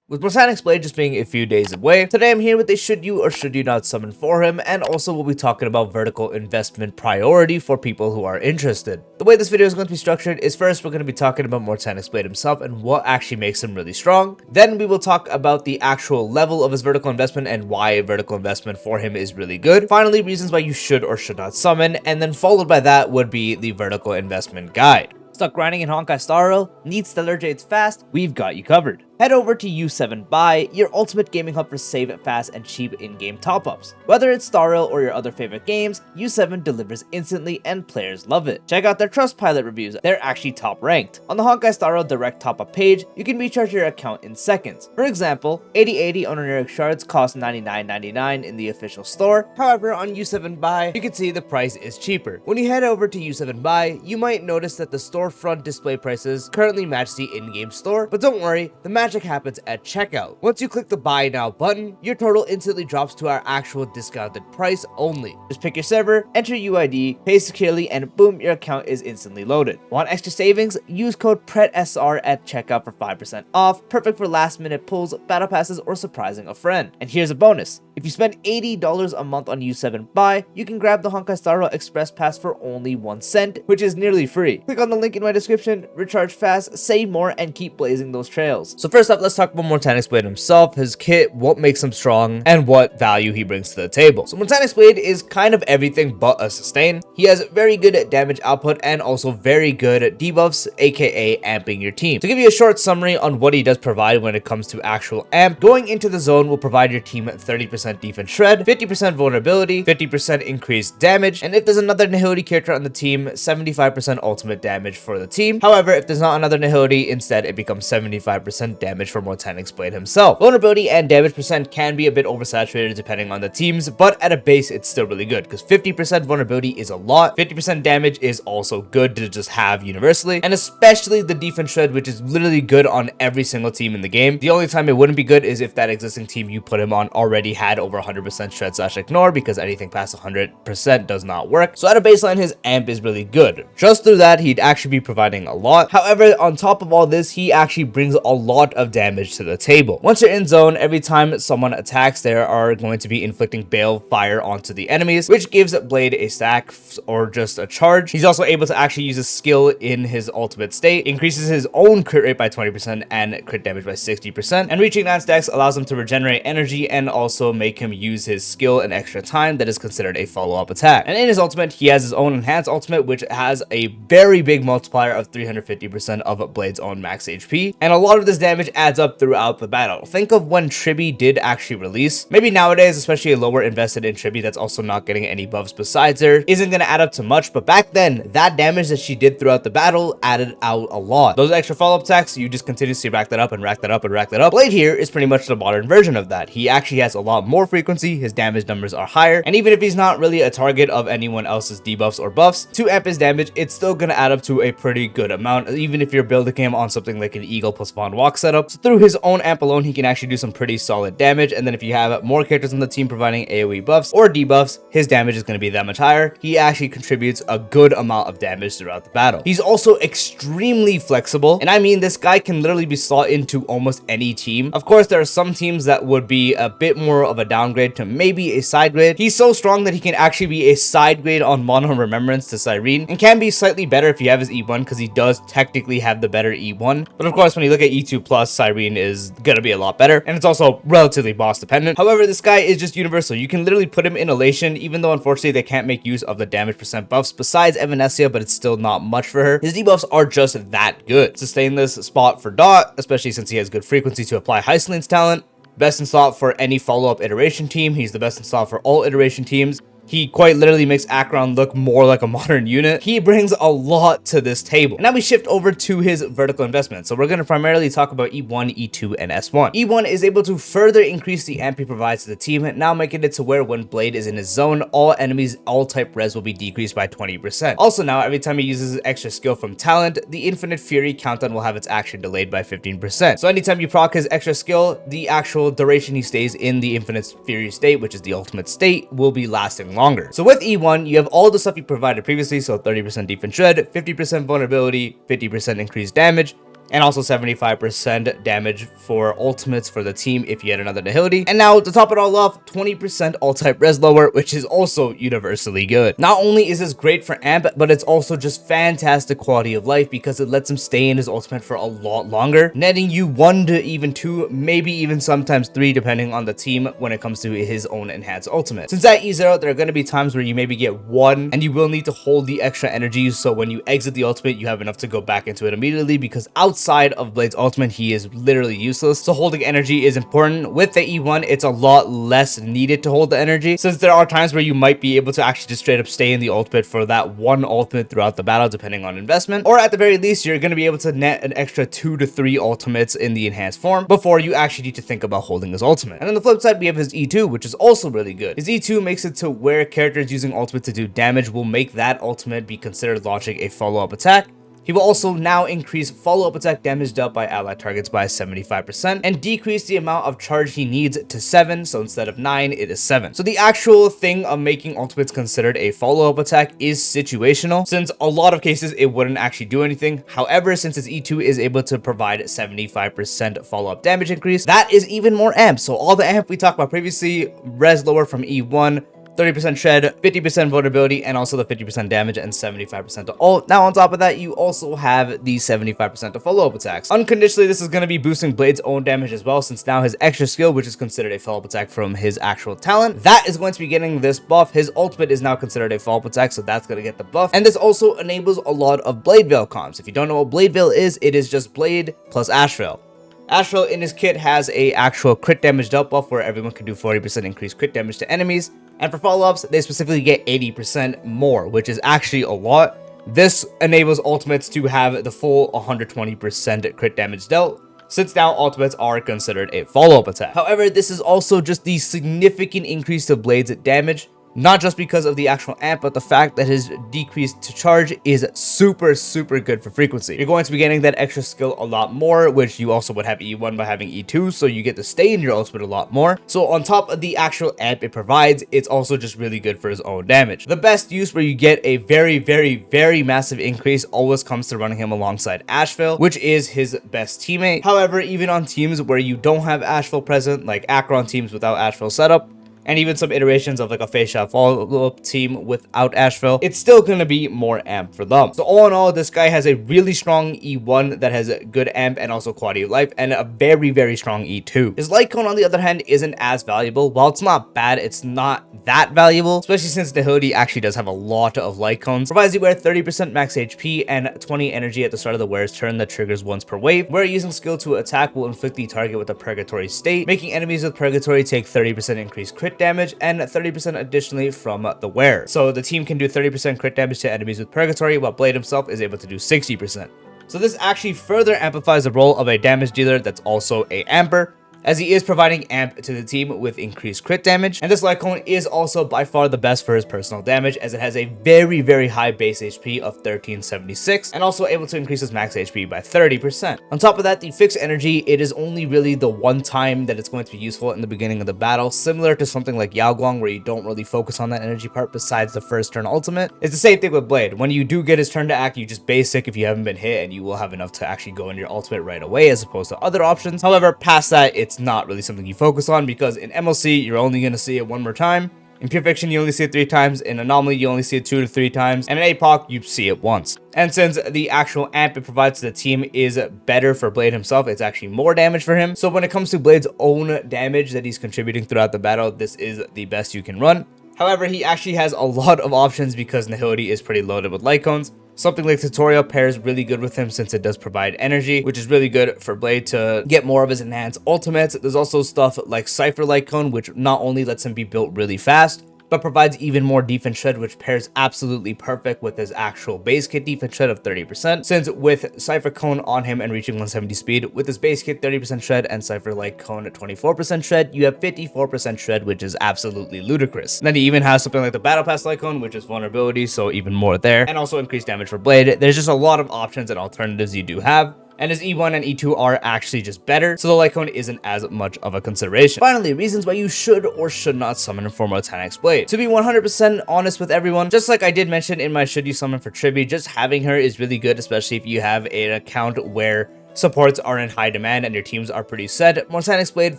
With Mortenax Blade just being a few days away, today I'm here with a should you or should you not summon for him, and also we'll be talking about vertical investment priority for people who are interested. The way this video is going to be structured is first we're going to be talking about Mortenax Blade himself and what actually makes him really strong. Then we will talk about the actual level of his vertical investment and why a vertical investment for him is really good. Finally, reasons why you should or should not summon, and then followed by that would be the vertical investment guide. Stuck grinding in Honkai style, need stellar jades fast? We've got you covered. Head over to U7 Buy, your ultimate gaming hub for save fast and cheap in-game top-ups. Whether it's Star Rail or your other favorite games, U7 delivers instantly and players love it. Check out their Trustpilot reviews, they're actually top ranked. On the Honkai Star Rail direct top-up page, you can recharge your account in seconds. For example, 8080 Honorific shards cost $99.99 in the official store. However, on U7 Buy, you can see the price is cheaper. When you head over to U7 Buy, you might notice that the storefront display prices currently match the in-game store, but don't worry, the magic happens at checkout. Once you click the buy now button, your total instantly drops to our actual discounted price only. Just pick your server, enter UID, pay securely, and boom, your account is instantly loaded. Want extra savings? Use code PRETSR at checkout for 5% off, perfect for last minute pulls, battle passes, or surprising a friend. And here's a bonus. If you spend $80 a month on U7 Buy, you can grab the Honkai Star Rail Express Pass for only 1 cent, which is nearly free. Click on the link in my description, recharge fast, save more, and keep blazing those trails. So first up, let's talk about Mortenax Blade himself, his kit, what makes him strong, and what value he brings to the table. So Mortenax Blade is kind of everything but a sustain. He has very good damage output and also very good debuffs, aka amping your team. To give you a short summary on what he does provide when it comes to actual amp, going into the zone will provide your team 30% defense shred, 50% vulnerability, 50% increased damage, and if there's another nihility character on the team, 75% ultimate damage for the team. However, if there's not another nihility, instead it becomes 75% damage for Mortenax Blade himself. Vulnerability and damage percent can be a bit oversaturated depending on the teams, but at a base it's still really good because 50% vulnerability is a lot, 50% damage is also good to just have universally, and especially the defense shred, which is literally good on every single team in the game. The only time it wouldn't be good is if that existing team you put him on already had over 100% shred / ignore, because anything past 100% does not work. So at a baseline, his amp is really good. Just through that, he'd actually be providing a lot. However, on top of all this, he actually brings a lot of damage to the table. Once you're in zone, every time someone attacks, they are going to be inflicting bale fire onto the enemies, which gives Blade a stack or just a charge. He's also able to actually use a skill in his ultimate state, increases his own crit rate by 20% and crit damage by 60%, and reaching that stacks allows him to regenerate energy and also make him use his skill an extra time that is considered a follow-up attack. And in his ultimate, he has his own enhanced ultimate, which has a very big multiplier of 350% of Blade's own max HP, and a lot of this damage adds up throughout the battle. Think of when Tribi did actually release. Maybe nowadays, especially a lower invested in Tribi that's also not getting any buffs besides her, isn't going to add up to much, but back then, that damage that she did throughout the battle added out a lot. Those extra follow-up attacks, you just continuously rack that up and rack that up and rack that up. Blade here is pretty much the modern version of that. He actually has a lot more frequency, his damage numbers are higher, and even if he's not really a target of anyone else's debuffs or buffs, to amp his damage, it's still going to add up to a pretty good amount, even if you're building him on something like an Eagle plus Von Walk setup. So through his own amp alone, he can actually do some pretty solid damage, and then if you have more characters on the team providing AoE buffs or debuffs, his damage is going to be that much higher. He actually contributes a good amount of damage throughout the battle. He's also extremely flexible, and I mean this guy can literally be slot into almost any team. Of course, there are some teams that would be a bit more of a downgrade to maybe a side grade. He's so strong that he can actually be a side grade on Mono Remembrance to Cyrene, and can be slightly better if you have his E1 because he does technically have the better E1. But of course, when you look at E2 plus, Cyrene is gonna be a lot better, and it's also relatively boss dependent. However, this guy is just universal. You can literally put him in Elation, even though unfortunately they can't make use of the damage percent buffs besides Evanescia, but it's still not much for her. His debuffs are just that good. Sustain this spot for Dot, especially since he has good frequency to apply Heislin's talent. Best in slot for any follow-up iteration team. He's the best in slot for all iteration teams. He quite literally makes Acheron look more like a modern unit. He brings a lot to this table. And now we shift over to his vertical investment. So we're going to primarily talk about E1, E2, and S1. E1 is able to further increase the amp he provides to the team, now making it to where when Blade is in his zone, all enemies, all type res will be decreased by 20%. Also now, every time he uses his extra skill from talent, the Infinite Fury countdown will have its action delayed by 15%. So anytime you proc his extra skill, the actual duration he stays in the Infinite Fury state, which is the ultimate state, will be lasting longer. So with E1, you have all the stuff you provided previously, so 30% defense shred, 50% vulnerability, 50% increased damage, and also 75% damage for ultimates for the team if you had another Nihility. And now to top it all off, 20% all-type res lower, which is also universally good. Not only is this great for Amp, but it's also just fantastic quality of life because it lets him stay in his ultimate for a lot longer, netting you 1 to even 2, maybe even sometimes 3 depending on the team when it comes to his own enhanced ultimate. Since at E0, there are going to be times where you maybe get 1 and you will need to hold the extra energy, so when you exit the ultimate, you have enough to go back into it immediately, because outside of Blade's ultimate, he is literally useless. So holding energy is important. With the E1, it's a lot less needed to hold the energy, since there are times where you might be able to actually just straight up stay in the ultimate for that 1 ultimate throughout the battle, depending on investment, or at the very least, you're going to be able to net an extra 2 to 3 ultimates in the enhanced form before you actually need to think about holding his ultimate. And on the flip side, we have his E2, which is also really good. His E2 makes it to where characters using ultimate to do damage will make that ultimate be considered launching a follow-up attack. He will also now increase follow-up attack damage dealt by allied targets by 75% and decrease the amount of charge he needs to 7, so instead of 9, it is 7. So the actual thing of making ultimates considered a follow-up attack is situational, since a lot of cases it wouldn't actually do anything. However, since his E2 is able to provide 75% follow-up damage increase, that is even more amp. So all the amp we talked about previously, res lower from E1, 30% shred, 50% vulnerability, and also the 50% damage and 75% to ult. Now on top of that, you also have the 75% to follow-up attacks. Unconditionally, this is going to be boosting Blade's own damage as well, since now his extra skill, which is considered a follow-up attack from his actual talent, that is going to be getting this buff. His ultimate is now considered a follow-up attack, so that's going to get the buff. And this also enables a lot of Blade Veil comps. If you don't know what Blade Veil is, it is just Blade plus Ash Veil. Ash Veil in his kit has a actual crit damage dealt buff where everyone can do 40% increased crit damage to enemies, and for follow-ups, they specifically get 80% more, which is actually a lot. This enables ultimates to have the full 120% crit damage dealt, since now ultimates are considered a follow-up attack. However, this is also just the significant increase to Blade's damage, not just because of the actual amp, but the fact that his decrease to charge is super good for frequency. You're going to be getting that extra skill a lot more, which you also would have E1 by having E2, so you get to stay in your ultimate a lot more. So on top of the actual amp it provides, it's also just really good for his own damage. The best use where you get a very massive increase always comes to running him alongside Ashville, which is his best teammate. However, even on teams where you don't have Ashville present, like Akron teams without Ashville setup, and even some iterations of like a face shot follow-up team without Ashville, it's still going to be more amp for them. So all in all, this guy has a really strong E1 that has a good amp and also quality of life, and a very strong E2. His light cone, on the other hand, isn't as valuable. While it's not bad, it's not that valuable, especially since Nihility actually does have a lot of light cones. Provides you with 30% max HP and 20 energy at the start of the wearer's turn that triggers once per wave, where using skill to attack will inflict the target with a purgatory state, making enemies with purgatory take 30% increased crit damage and 30% additionally from the wearer. So the team can do 30% crit damage to enemies with purgatory, while Blade himself is able to do 60%. So this actually further amplifies the role of a damage dealer that's also a amper, as he is providing amp to the team with increased crit damage. And this light cone is also by far the best for his personal damage, as it has a very high base HP of 1376 and also able to increase his max HP by 30%. On top of that, the fixed energy, it is only really the one time that it's going to be useful in the beginning of the battle, similar to something like Yao Guang, where you don't really focus on that energy part besides the first turn ultimate. It's the same thing with Blade. When you do get his turn to act, you just basic if you haven't been hit, and you will have enough to actually go in your ultimate right away, as opposed to other options. However, past that, it's not really something you focus on, because in MLC you're only going to see it one more time, in Pure Fiction you only see it 3 times, in Anomaly you only see it 2 to 3 times, and in APOC you see it once. And since the actual amp it provides to the team is better for Blade himself, it's actually more damage for him. So when it comes to Blade's own damage that he's contributing throughout the battle, this is the best you can run. However, he actually has a lot of options because Nihility is pretty loaded with light cones. Something like Tutorial pairs really good with him since it does provide energy, which is really good for Blade to get more of his enhanced ultimates. There's also stuff like Cypher Light Cone, which not only lets him be built really fast, but provides even more defense shred, which pairs absolutely perfect with his actual base kit defense shred of 30%, since with Cypher Cone on him and reaching 170 speed, with his base kit 30% shred and Cypher Light Cone at 24% shred, you have 54% shred, which is absolutely ludicrous. And then he even has something like the Battle Pass Light Cone, which is vulnerability, so even more there, and also increased damage for Blade. There's just a lot of options and alternatives you do have, and his E1 and E2 are actually just better, so the light cone isn't as much of a consideration. Finally, reasons why you should or should not summon for Mortenax Blade. To be 100% honest with everyone, just like I did mention in my should you summon for Tribi, just having her is really good, especially if you have an account where supports are in high demand and your teams are pretty set, Mortenax Blade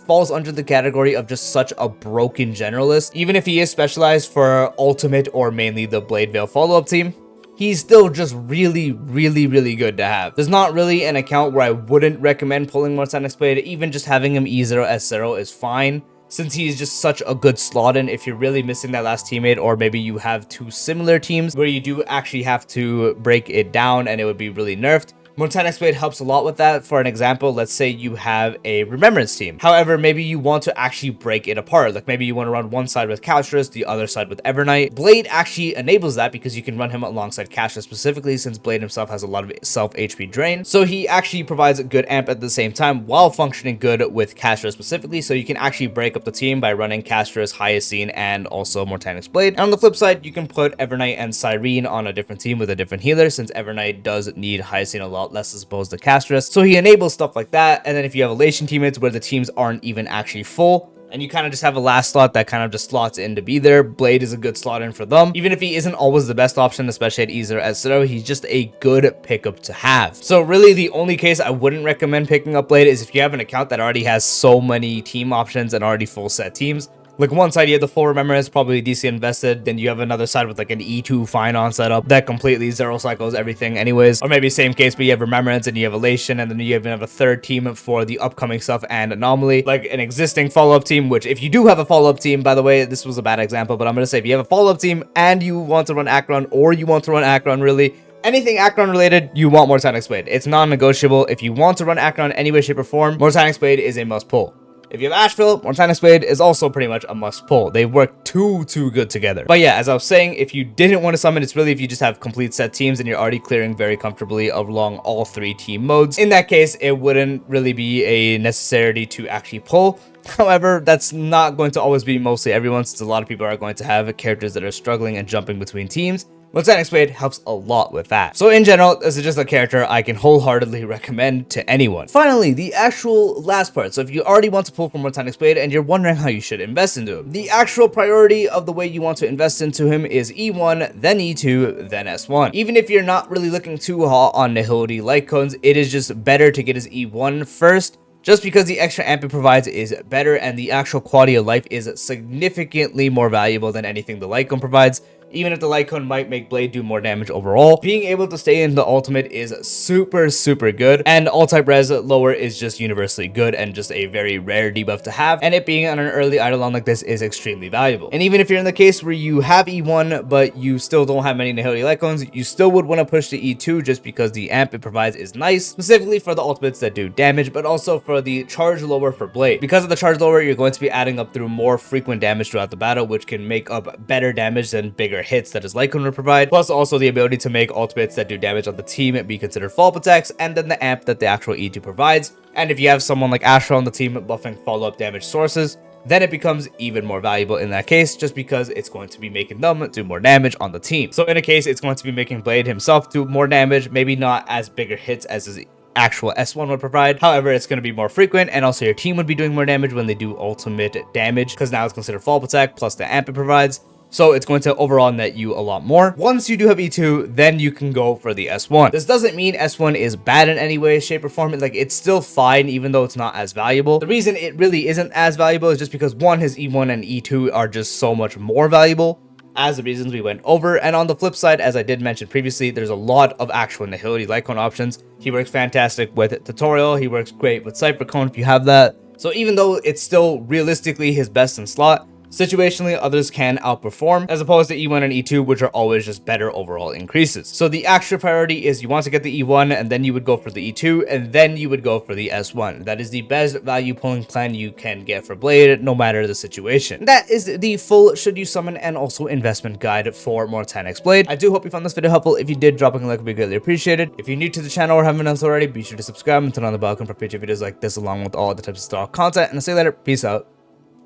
falls under the category of just such a broken generalist. Even if he is specialized for ultimate or mainly the Blade Veil follow-up team, he's still just really good to have. There's not really an account where I wouldn't recommend pulling Mortenax Blade. Even just having him E0 S0 is fine, since he's just such a good slot in if you're really missing that last teammate, or maybe you have two similar teams where you do actually have to break it down and it would be really nerfed. Mortenax Blade helps a lot with that. For an example, let's say you have a Remembrance team. However, maybe you want to actually break it apart. Like maybe you want to run one side with Castrus, the other side with Evernight. Blade actually enables that because you can run him alongside Castrus specifically, since Blade himself has a lot of self HP drain. So he actually provides a good amp at the same time while functioning good with Castrus specifically. So you can actually break up the team by running Castrus, Hyacine, and also Mortenax Blade. And on the flip side, you can put Evernight and Cyrene on a different team with a different healer, since Evernight does need Hyacine a lot less as opposed to Castrus. So he enables stuff like that. And then if you have elation teammates where the teams aren't even actually full, and you kind of just have a last slot that kind of just slots in to be there, Blade is a good slot in for them. Even if he isn't always the best option, especially at E0 S0, he's just a good pickup to have. So really the only case I wouldn't recommend picking up Blade is if you have an account that already has so many team options and already full set teams. Like one side you have the full Remembrance, probably DC invested, then you have another side with like an E2 fine on setup that completely zero cycles everything anyways. Or maybe same case, but you have Remembrance and you have Elation, and then you even have a third team for the upcoming stuff and Anomaly, like an existing follow-up team, which if you do have a follow-up team, by the way, this was a bad example, but I'm going to say if you have a follow-up team and you want to run Akron, or you want to run Akron really, anything Akron related, you want Mortenax Blade. It's non-negotiable. If you want to run Akron any way, shape, or form, Mortenax Blade is a must pull. If you have Asheville, Mortenax Blade is also pretty much a must pull. They work too good together. But yeah, as I was saying, if you didn't want to summon, it's really if you just have complete set teams and you're already clearing very comfortably along all three team modes. In that case, it wouldn't really be a necessity to actually pull. However, that's not going to always be mostly everyone, since a lot of people are going to have characters that are struggling and jumping between teams. Mortenax Blade helps a lot with that. So in general, this is just a character I can wholeheartedly recommend to anyone. Finally, the actual last part. So if you already want to pull from Mortenax Blade and you're wondering how you should invest into him, the actual priority of the way you want to invest into him is E1, then E2, then S1. Even if you're not really looking too hot on Nihility light cones, it is just better to get his E1 first, just because the extra amp it provides is better and the actual quality of life is significantly more valuable than anything the light cone provides. Even if the light cone might make Blade do more damage overall, being able to stay in the ultimate is super good, and all type res lower is just universally good and just a very rare debuff to have, and it being on an early eidolon like this is extremely valuable. And even if you're in the case where you have E1 but you still don't have many Nihility light cones, you still would want to push to E2 just because the amp it provides is nice, specifically for the ultimates that do damage, but also for the charge lower for Blade. Because of the charge lower, you're going to be adding up through more frequent damage throughout the battle, which can make up better damage than bigger hits that his light cone would provide, plus also the ability to make ultimates that do damage on the team be considered follow-up attacks, and then the amp that the actual E2 provides. And if you have someone like Asher on the team buffing follow-up damage sources, then it becomes even more valuable in that case, just because it's going to be making them do more damage on the team. So in a case, it's going to be making Blade himself do more damage, maybe not as bigger hits as his actual S1 would provide. However, it's going to be more frequent, and also your team would be doing more damage when they do ultimate damage, because now it's considered follow-up attack plus the amp it provides. So it's going to overall net you a lot more. Once you do have E2, then you can go for the S1. This doesn't mean S1 is bad in any way, shape, or form. Like, it's still fine, even though it's not as valuable. The reason it really isn't as valuable is just because one, his E1 and E2 are just so much more valuable, as the reasons we went over. And on the flip side, as I did mention previously, there's a lot of actual Nihility light cone options. He works fantastic with Tutorial. He works great with Cypher Cone if you have that. So even though it's still realistically his best in slot, situationally, others can outperform, as opposed to E1 and E2, which are always just better overall increases. So the actual priority is you want to get the E1, and then you would go for the E2, and then you would go for the S1. That is the best value pulling plan you can get for Blade, no matter the situation. That is the full should you summon and also investment guide for Mortenax Blade. I do hope you found this video helpful. If you did, dropping a like would be greatly appreciated. If you're new to the channel or haven't done so already, be sure to subscribe and turn on the bell icon for future videos like this, along with all other types of stock content. And I'll see you later. Peace out.